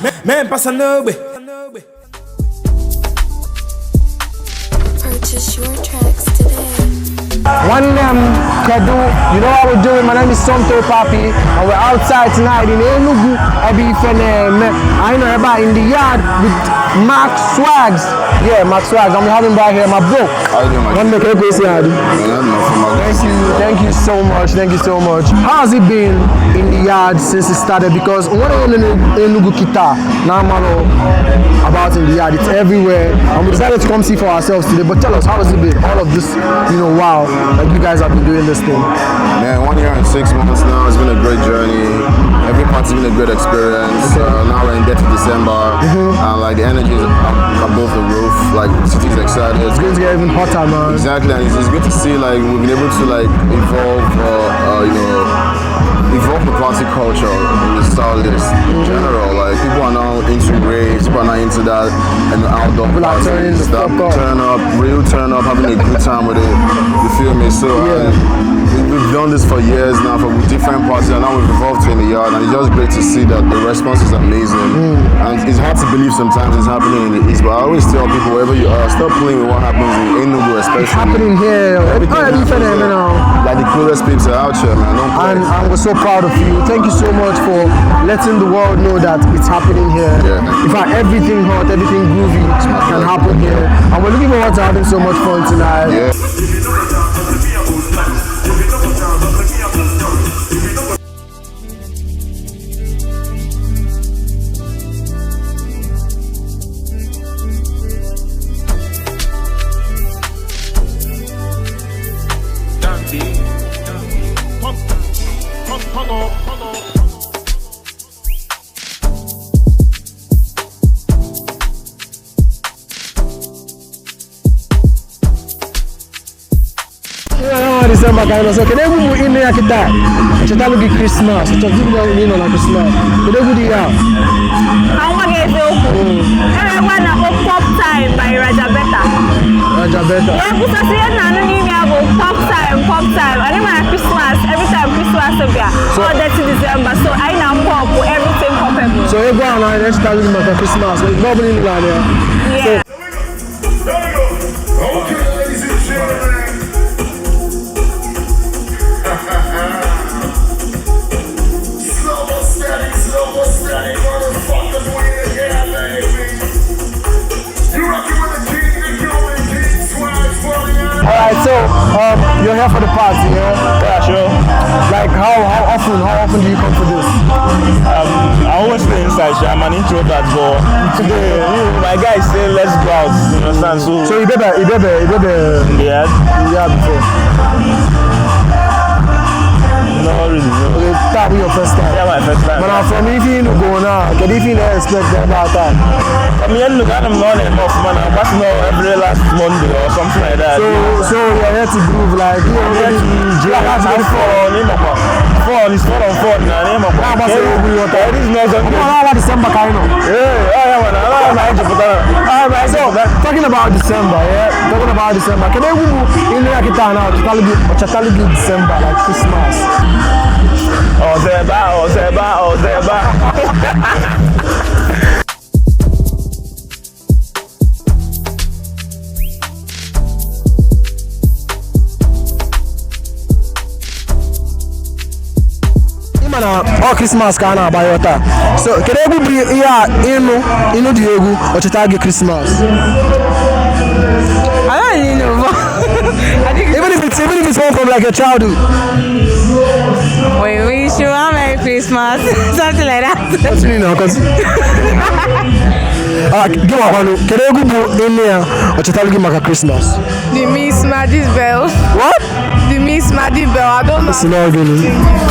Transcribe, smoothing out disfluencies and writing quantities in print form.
Man, passa no way. Purchase your tracks today. One name, Kedu. You know what we're doing? My name is Somto Papi, and we're outside tonight in Enugu. I know everybody in the yard with Swagz. Yeah, Swagz. I'm having by here, my bro. How you doing, man? Thank you so much. Thank you so much. How has it been in the yard since it started? Because what I Enugu kita now about in the yard, it's everywhere, and we decided to come see for ourselves today. But tell us, how has it been? All of this, wow, like you guys have been doing this thing. Man, 1 year and 6 months now. It's been a great journey. Every part's been a great experience. Now we're in debt to December, and like the energy is above the roof. Like the city's excited. It's going to get even hotter, man. Exactly, and it's good to see like we've been able to like evolve, evolve the party culture in the Southeast in general. Like people are now into raves, people are now into that and outdoor parties, turn up, having a good time with it. You feel me? So we've done this for years now for different parties, and now we've evolved to in the yard, and it's just great to see that the response is amazing. And it's hard to believe sometimes it's happening in the East, but I always tell people wherever you are, stop playing with what happens in Enugu, especially. It's happening here. Like the coolest people are out here, man. Don't play. And we're so proud of you. Thank you so much for letting the world know that it's happening here. Yeah. In fact, everything hot, everything groovy can happen here. And we're looking forward to having so much fun tonight. Yeah. December kind of so can we in here kita chetalu gi Christmas to give you na Christmas can we do ya àwọn ge se oku ewa na pop time by Raja Beta yeah kusa se na no ni mi abo pop time and my Christmas every time Christmas so bia so that December so I na pop everything pop so you go on and chetalu gi for Christmas nobody in la yeah okay ladies and gentlemen. Alright, so you're here for the party, yeah? Yeah, sure. Like how often do you come for this? I always stay inside. I'm an introvert, but today my guys say let's go out. You understand? So you better yeah before. No, really. No. Okay, that was your first time. Yeah, my first time. But from if you go now, can you expect that about that? I mean, look at them not enough, man. I'm passing out every last Monday or something like that. So you're here to groove, like you know, it's fun on fun. It is not something. December kind of. Yeah, man. So talking about December, can they move in there now to Chatalugi December like Christmas? Ozeba. All Christmas can buy your time. So can they be here in Diego or Chitagi Christmas? I don't really know. Even if it's home from like your childhood. We wish you a Merry Christmas, something like that. That's really now, cause. Give up one. Can they go in there or Chitagi Maka Christmas? The Miss Maddie's Bell. What? The Miss Maddie Bell. I don't know. It's not really.